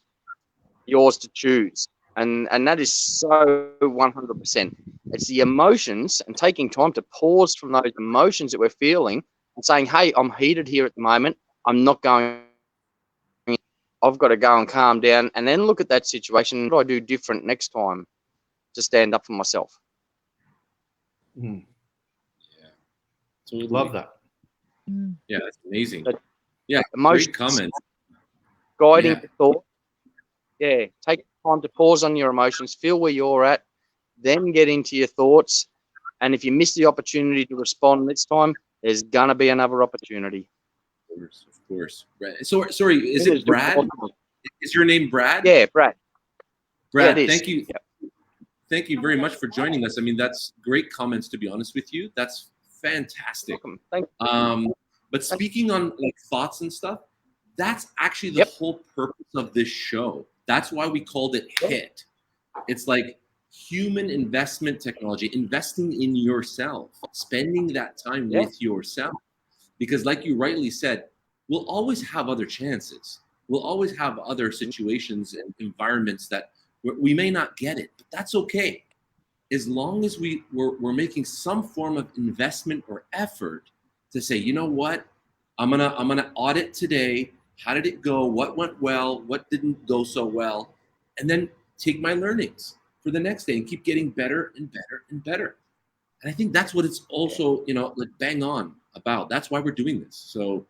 yours to choose, and that is so 100%. It's the emotions, and taking time to pause from those emotions that we're feeling and saying, hey, I'm heated here at the moment, I'm not going, I've got to go and calm down, and then look at that situation. What do I do different next time to stand up for myself? Yeah. Totally. Love that. Yeah, that's amazing. But yeah, emotions, great comment. Guiding the thought. Yeah, take time to pause on your emotions, feel where you're at, then get into your thoughts. And if you miss the opportunity to respond this time, there's gonna be another opportunity. Of course. So, sorry, is it Brad? Is your name Brad? Yeah, Brad. Brad, yeah, thank you. Yep. Thank you very much for joining us. I mean, that's great comments, to be honest with you. That's fantastic. Thank you. But speaking on like thoughts and stuff, that's actually the whole purpose of this show. That's why we called it HIT. It's like human investment technology, investing in yourself, spending that time with yourself. Because like you rightly said, we'll always have other chances. We'll always have other situations and environments that we may not get it, but that's okay. As long as we're making some form of investment or effort to say, you know what, I'm gonna audit today. How did it go? What went well? What didn't go so well? And then take my learnings for the next day and keep getting better and better and better. And I think that's what it's also, like bang on about. That's why we're doing this. So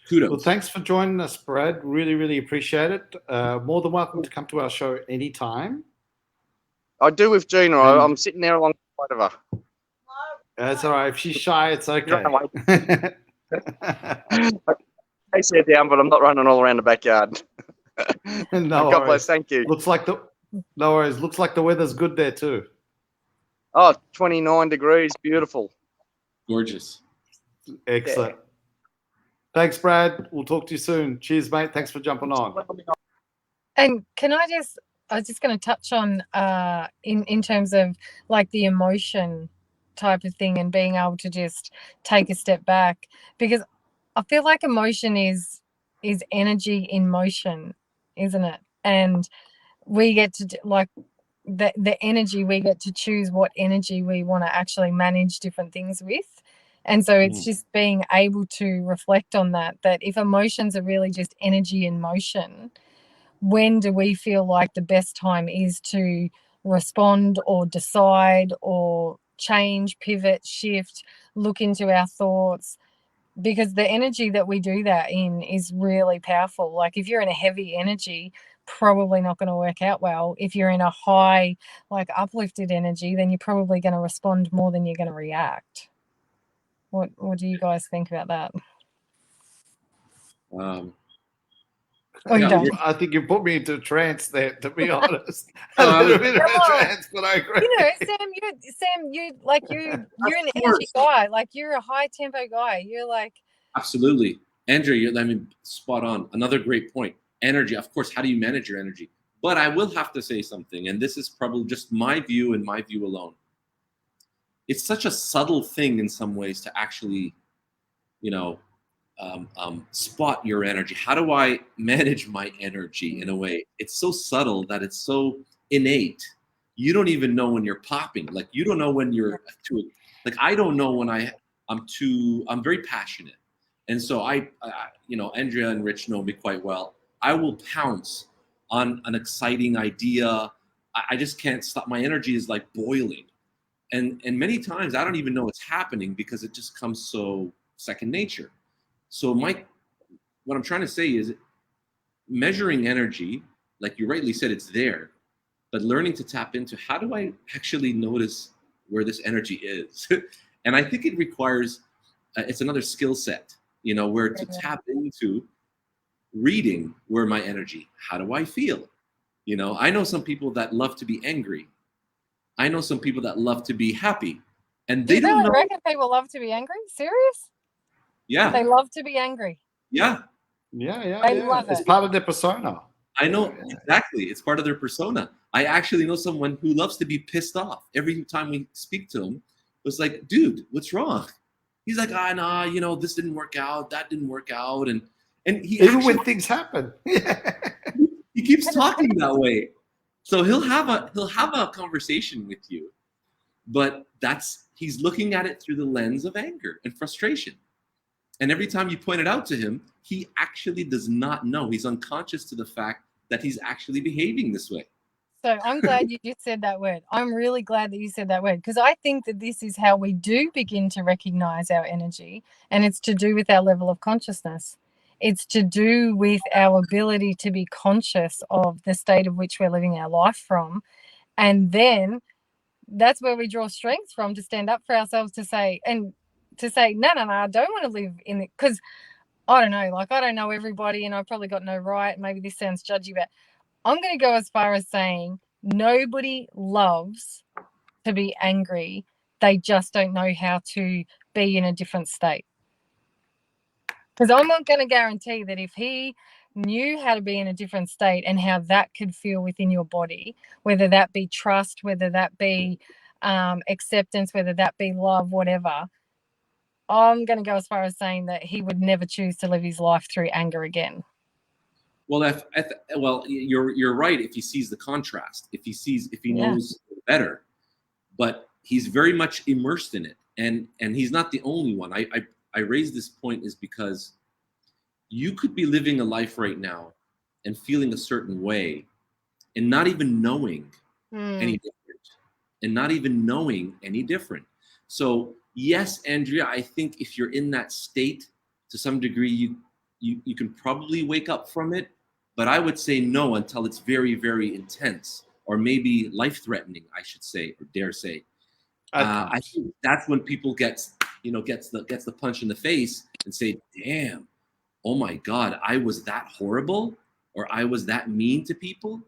kudos. Well, thanks for joining us, Brad. Really, really appreciate it. More than welcome to come to our show anytime. I do with Gina. I'm sitting there alongside of her. That's all right. If she's shy, it's okay. I sit down, but I'm not running all around the backyard. No God bless. Thank you. No worries. Looks like the weather's good there too. Oh, 29 degrees. Beautiful. Gorgeous. Excellent. Thanks, Brad. We'll talk to you soon. Cheers, mate. Thanks for jumping on. And I was just going to touch on in terms of like the emotion type of thing and being able to just take a step back, because I feel like emotion is energy in motion, isn't it? And we get to like the energy, we get to choose what energy we want to actually manage different things with. And so it's just being able to reflect on that if emotions are really just energy in motion, when do we feel like the best time is to respond or decide or change, pivot, shift, look into our thoughts? Because the energy that we do that in is really powerful. Like if you're in a heavy energy, probably not going to work out well. If you're in a high, like uplifted energy, then you're probably going to respond more than you're going to react. What do you guys think about that? I think you put me into a trance there, to be honest. A little bit of a trance, but I agree. You know, Sam, you're an energy guy. Like you're a high tempo guy. You're like, absolutely, Andrea. Spot on. Another great point. Energy, of course. How do you manage your energy? But I will have to say something, and this is probably just my view and my view alone. It's such a subtle thing in some ways to actually, spot your energy. How do I manage my energy in a way? It's so subtle that it's so innate. You don't even know when you're popping. Like you don't know when you're too. Like I don't know when I'm very passionate, and so Andrea and Rich know me quite well. I will pounce on an exciting idea. I just can't stop. My energy is like boiling, and many times I don't even know it's happening because it just comes so second nature. So what I'm trying to say is measuring energy, like you rightly said, it's there, but learning to tap into how do I actually notice where this energy is? And I think it requires, it's another skill set, where to tap into reading where my energy, how do I feel? I know some people that love to be angry. I know some people that love to be happy. And they don't know. Reckon people love to be angry? Serious? Yeah. They love to be angry. Yeah. They love it. It's part of their persona. I know, exactly. It's part of their persona. I actually know someone who loves to be pissed off. Every time we speak to him, it's like, dude, what's wrong? He's like, nah, this didn't work out, that didn't work out, and he even when things happen, he keeps talking that way. So he'll have a conversation with you, but he's looking at it through the lens of anger and frustration. And every time you point it out to him, he actually does not know. He's unconscious to the fact that he's actually behaving this way. So I'm glad you just said that word. I'm really glad that you said that word, because I think that this is how we do begin to recognize our energy, and it's to do with our level of consciousness. It's to do with our ability to be conscious of the state of which we're living our life from. And then that's where we draw strength from to stand up for ourselves, to say, no, I don't want to live in it. Because I don't know, like I don't know everybody, and I've probably got no right. Maybe this sounds judgy, but I'm going to go as far as saying nobody loves to be angry. They just don't know how to be in a different state. Because I'm not going to guarantee that if he knew how to be in a different state and how that could feel within your body, whether that be trust, whether that be acceptance, whether that be love, whatever, I'm going to go as far as saying that he would never choose to live his life through anger again. Well, you're right. If he sees the contrast, if he knows better, but he's very much immersed in it, and he's not the only one. I raise this point is because you could be living a life right now and feeling a certain way, and not even knowing any different, So yes, Andrea, I think if you're in that state to some degree, you can probably wake up from it. But I would say no until it's very, very intense, or maybe life-threatening, I should say, or dare say. I think that's when people gets the punch in the face and say, "Damn, oh my God, I was that horrible, or I was that mean to people."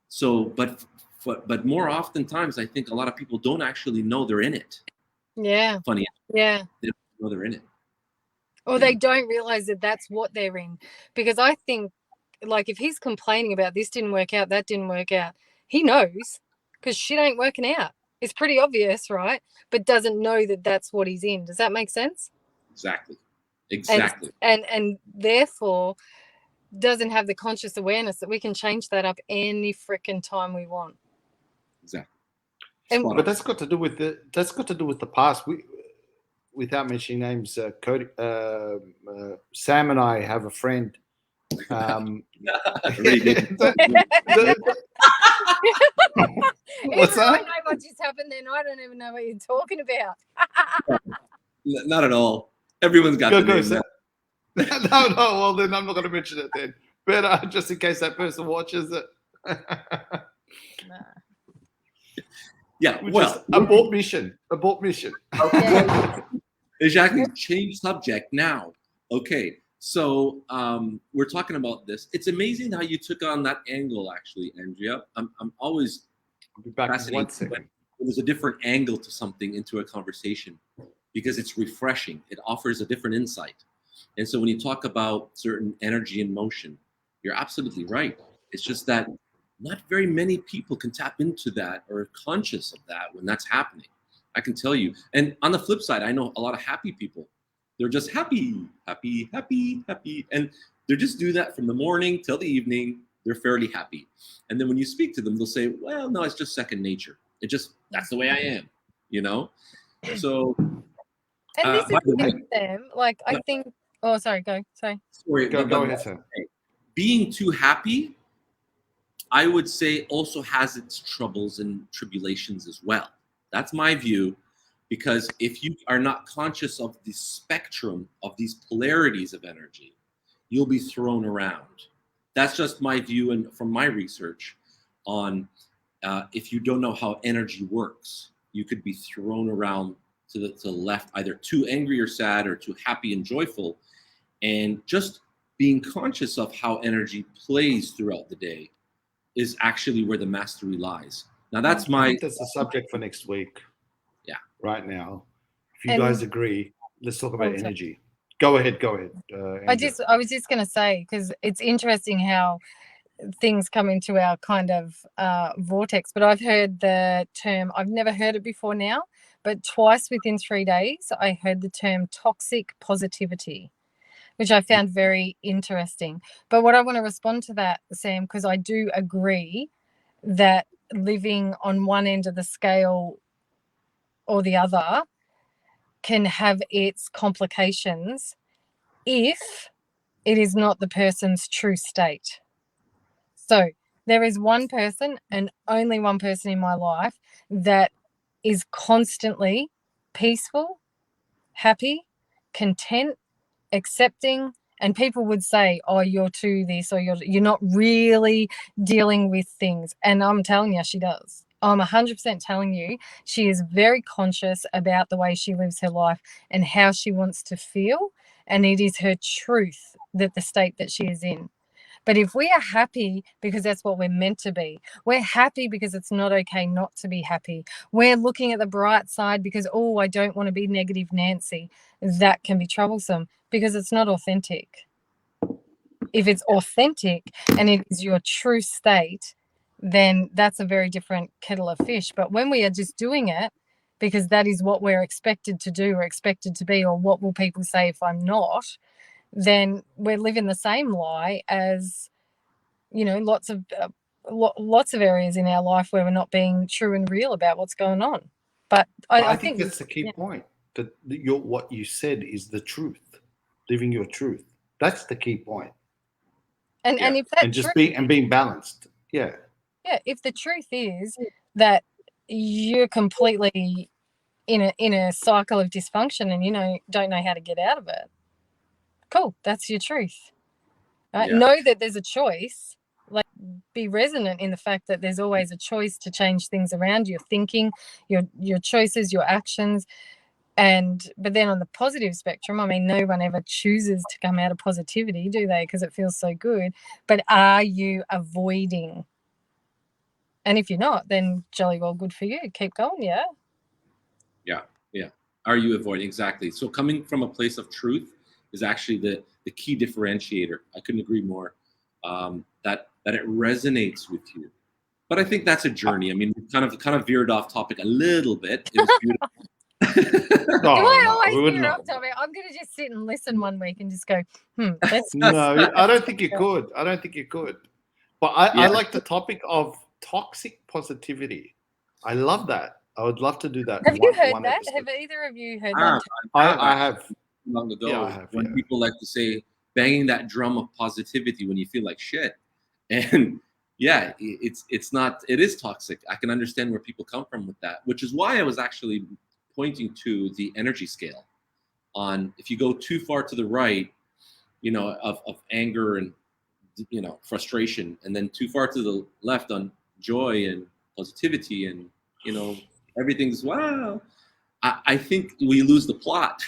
So, but more oftentimes, I think a lot of people don't actually know they're in it. Yeah. Funny. Yeah. They don't know they're in it. Or they don't realize that that's what they're in. Because I think, like, if he's complaining about this didn't work out, that didn't work out, he knows because shit ain't working out. It's pretty obvious, right? But doesn't know that that's what he's in. Does that make sense? Exactly. Exactly. And therefore doesn't have the conscious awareness that we can change that up any freaking time we want. Exactly. But that's got to do with the past. Without mentioning names, Cody, Sam and I have a friend. What's that? I know what just happened then. I don't even know what you're talking about. Not at all. Everyone's got the name now. No. Well, then I'm not going to mention it then. But just in case that person watches it. Yeah, well, abort mission. Exactly. Change subject now. Okay, so we're talking about this. It's amazing how you took on that angle, actually, Andrea. I'm always fascinated when there's a different angle to something into a conversation because it's refreshing. It offers a different insight. And so when you talk about certain energy and motion, you're absolutely right. It's just that not very many people can tap into that or are conscious of that when that's happening. I can tell you. And on the flip side, I know a lot of happy people. They're just happy. And they just do that from the morning till the evening. They're fairly happy. And then when you speak to them, they'll say, well, no, it's just second nature. That's the way I am, you know? So. And this is them. Like, I think, oh, sorry, go. Sorry. Go ahead, sir. Being too happy, I would say, also has its troubles and tribulations as well. That's my view, because if you are not conscious of the spectrum of these polarities of energy, you'll be thrown around. That's just my view and from my research on if you don't know how energy works, you could be thrown around to the left, either too angry or sad or too happy and joyful. And just being conscious of how energy plays throughout the day is actually where the mastery lies. Now that's the subject for next week. Yeah. Right now, if you guys agree, let's talk about energy. Go ahead. I was just going to say, because it's interesting how things come into our kind of vortex. But I've heard the term. I've never heard it before now, but twice within 3 days, I heard the term toxic positivity, which I found very interesting. But what I want to respond to that, Sam, because I do agree that living on one end of the scale or the other can have its complications if it is not the person's true state. So there is one person and only one person in my life that is constantly peaceful, happy, content, accepting, and people would say, oh, you're too this, or you're not really dealing with things. And I'm telling you, she does. I'm 100% telling you, she is very conscious about the way she lives her life and how she wants to feel. And it is her truth that the state that she is in. But if we are happy because that's what we're meant to be, we're happy because it's not okay not to be happy, we're looking at the bright side because, oh, I don't want to be negative Nancy, that can be troublesome because it's not authentic. If it's authentic and it is your true state, then that's a very different kettle of fish. But when we are just doing it because that is what we're expected to do or expected to be, or what will people say if I'm not, then we're living the same lie as, lots of areas in our life where we're not being true and real about what's going on. But I think that's the key point. That what you said is the truth. Living your truth. That's the key point. And if that being balanced. Yeah. Yeah. If the truth is that you're completely in a cycle of dysfunction and don't know how to get out of it, cool. That's your truth. Right? Yeah. Know that there's a choice. Like, be resonant in the fact that there's always a choice to change things around your thinking, your choices, your actions. But then on the positive spectrum, I mean, no one ever chooses to come out of positivity, do they? Because it feels so good. But are you avoiding? And if you're not, then jolly well good for you. Keep going, yeah? Yeah. Are you avoiding? Exactly. So coming from a place of truth is actually the key differentiator. I couldn't agree more. That it resonates with you. But I think that's a journey. I mean, we kind of veered off topic a little bit. It was beautiful. Do I No, always we wouldn't. hear off topic? I'm going to just sit and listen one week and just go, let's No, I don't think you could. I don't think you could. But I Yeah. like the topic of toxic positivity. I love that. I would love to do that. Have you heard one that? episode. Have either of you heard Ah, that? I have. long ago Yeah, I have, when yeah. people like to say banging that drum of positivity when you feel like shit. And yeah, it's not, it is toxic. I can understand where people come from with that, which is why I was actually pointing to the energy scale on if you go too far to the right, of anger and frustration, and then too far to the left on joy and positivity and everything's wow. I think we lose the plot.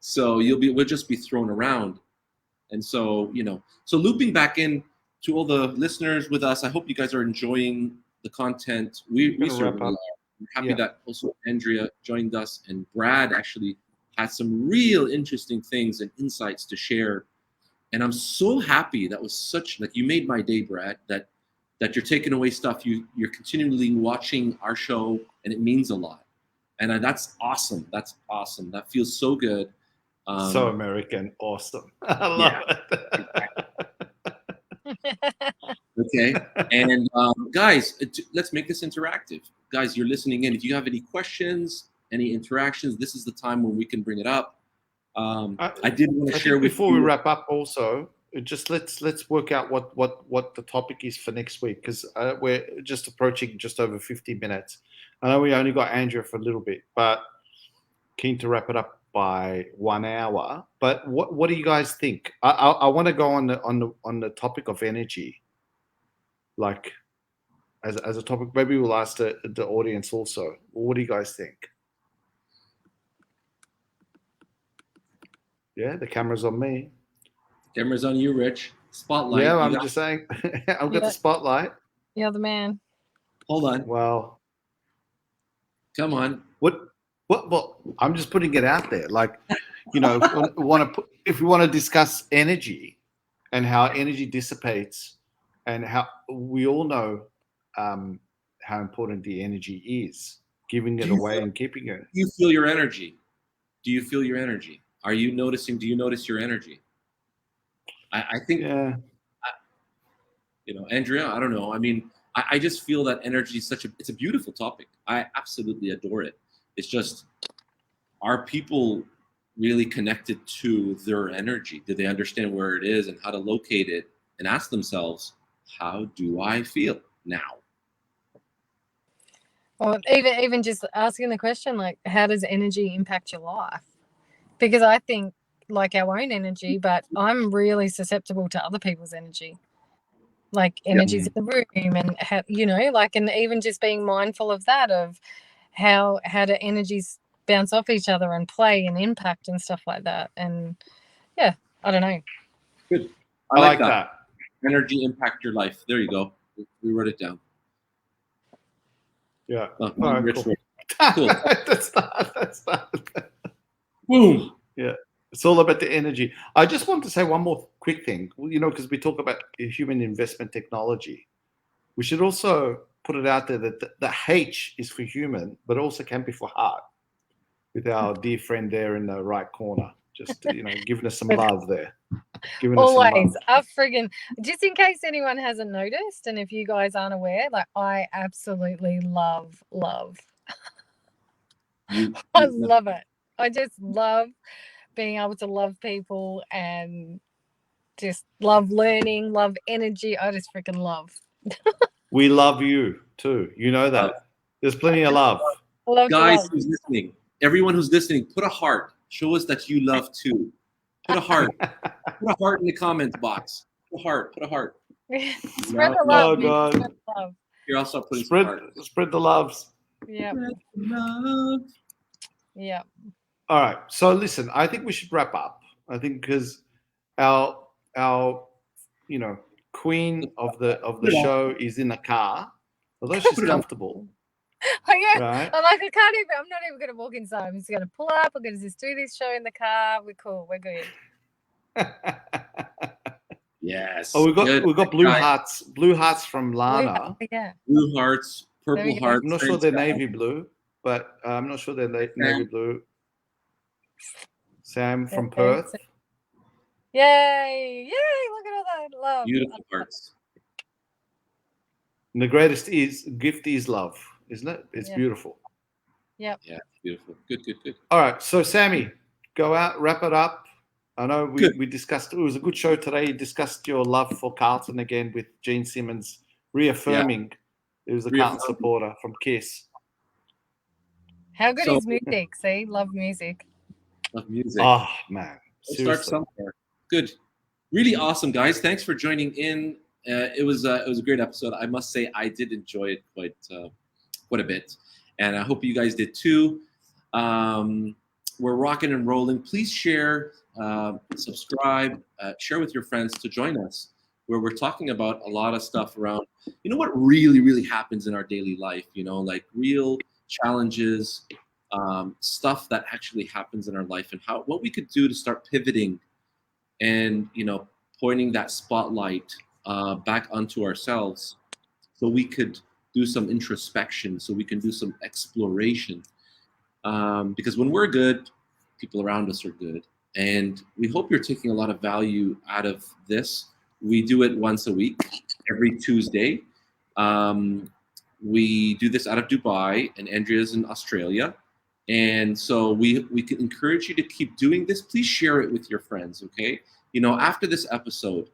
So we'll just be thrown around. And so, so looping back in to all the listeners with us, I hope you guys are enjoying the content. We certainly are. We're happy that also Andrea joined us, and Brad actually had some real interesting things and insights to share. And I'm so happy. That was such, like, you made my day, Brad, that you're taking away stuff. You're continually watching our show, and it means a lot. And that's awesome. That's awesome. That feels so good. So American, awesome. I love it. Okay. And guys, let's make this interactive. Guys, you're listening in. If you have any questions, any interactions, this is the time when we can bring it up. I did want to share with before you. we wrap up. Also, just let's work out what the topic is for next week, because we're just approaching just over 50 minutes. I know we only got Andrea for a little bit, but keen to wrap it up by 1 hour. But what do you guys think? I want to go on the topic of energy, like as a topic. Maybe we'll ask the audience also. What do you guys think? Yeah, the camera's on me. Camera's on you, Rich. Spotlight. Yeah, I'm just saying. I've got the spotlight. You're the man. Hold on. Well, come on. What? I'm just putting it out there. Like, if we want to discuss energy and how energy dissipates, and how we all know how important the energy is, giving it away and keeping it. Do you feel your energy? Do you feel your energy? Are you noticing? Do you notice your energy? I think, Andrea, I don't know. I mean, I just feel that energy is it's a beautiful topic. I absolutely adore it. It's just, are people really connected to their energy? Do they understand where it is and how to locate it, and ask themselves, how do I feel now? Or even just asking the question, like, how does energy impact your life? Because I think, like, our own energy, but I'm really susceptible to other people's energy, like energies in the room, and how, and even just being mindful of that, of how do energies bounce off each other and play and impact and stuff like that. And yeah, I don't know. Good. I like that. Energy impact your life. There you go. We wrote it down. Yeah. Oh, right, cool. Cool. That's not. Boom. Yeah. It's all about the energy. I just want to say one more quick thing, because we talk about human investment technology. We should also put it out there that the H is for human, but also can be for heart, with our dear friend there in the right corner, just giving us some love there. Always. I friggin', just in case anyone hasn't noticed, and if you guys aren't aware, like, I absolutely love. I love it. I just love being able to love people and just love learning, love energy. I just freaking love. We love you too. You know that. There's plenty of love. Guys who's listening, everyone who's listening, put a heart. Show us that you love too. Put a heart. Put a heart in the comments box. Put a heart. Spread the love. Oh, God. Spread the love. You're also putting spread the loves. Yeah. Yeah. All right. So listen, I think we should wrap up. I think because our queen of the show is in the car, although she's comfortable. Yeah. right? I'm like, I'm not even going to walk inside. I'm just going to pull up. I'm going to just do this show in the car. We're cool. We're good. Yes. Oh, Good. we've got blue Guys, hearts. Blue hearts from Lana. Yeah. blue hearts, There purple we go. hearts. I'm not sure they're navy blue, but I'm not sure they're navy blue. Sam from Perth. Yay. Yay. Look at all that love. Beautiful hearts. And the greatest gift is love, isn't it? It's Yeah. beautiful. Yep. Yeah, beautiful. Good, good, good. All right, so Sammy, go out, wrap it up. I know we discussed, it was a good show today. You discussed your love for Carlton again with Gene Simmons, reaffirming he was a Carlton supporter from KISS. How good So- is music? See, love music. Love music. Oh, man. We'll Seriously. start somewhere. Good. Really awesome, guys. Thanks for joining in. It was a great episode. I must say I did enjoy it quite a bit, and I hope you guys did too. We're rocking and rolling. Please share, subscribe, share with your friends to join us, where we're talking about a lot of stuff around, what really happens in our daily life. Like real challenges, stuff that actually happens in our life, and what we could do to start pivoting, and pointing that spotlight back onto ourselves, so we could do some introspection, so we can do some exploration. Because when we're good, people around us are good. And we hope you're taking a lot of value out of this. We do it once a week, every Tuesday. We do this out of Dubai, and Andrea's in Australia. And so we can encourage you to keep doing this. Please share it with your friends, okay? After this episode,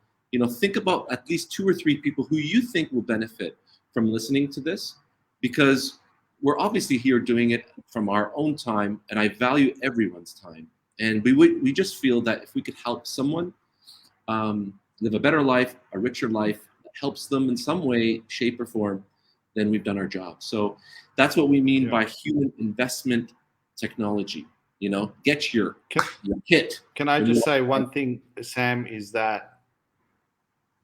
think about at least 2 or 3 people who you think will benefit from listening to this, because we're obviously here doing it from our own time, and I value everyone's time. And we just feel that if we could help someone live a better life, a richer life, that helps them in some way, shape, or form, then we've done our job. So that's what we mean by human investment technology. Get your hit. Can I just say one thing, Sam, is that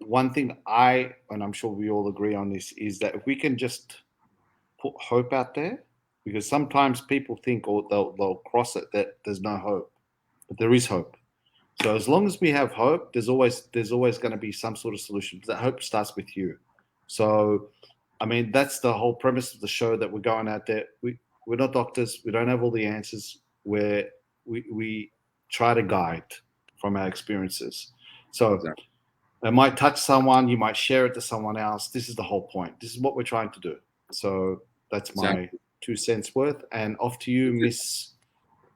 one thing and I'm sure we all agree on this, is that if we can just put hope out there, because sometimes people think, or they'll cross it, that there's no hope, but there is hope. So as long as we have hope, there's always going to be some sort of solution. That hope starts with you. So, I mean, that's the whole premise of the show, that we're going out there. We're not doctors. We don't have all the answers. We try to guide from our experiences. So Exactly. it might touch someone. You might share it to someone else. This is the whole point. This is what we're trying to do. So that's my 2 cents worth. And off to you, Miss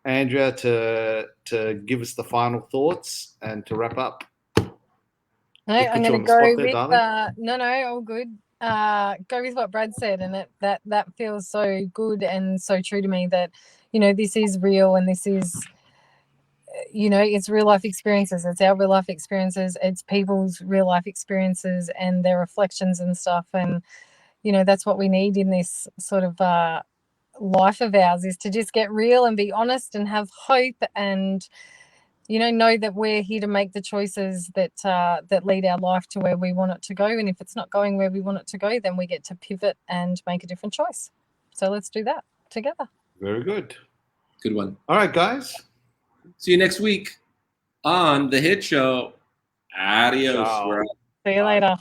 Andrea, to give us the final thoughts and to wrap up. No, I'm going to go with all good. Go with what Brad said, and that feels so good and so true to me, that this is real, and this is it's real life experiences. It's our real life experiences. It's people's real life experiences and their reflections and stuff. And that's what we need in this sort of life of ours, is to just get real and be honest and have hope, and know that we're here to make the choices that lead our life to where we want it to go. And if it's not going where we want it to go, then we get to pivot and make a different choice. So let's do that together. Very good. Good one. All right, guys. See you next week on The Hit Show. Adios. Ciao. See you later.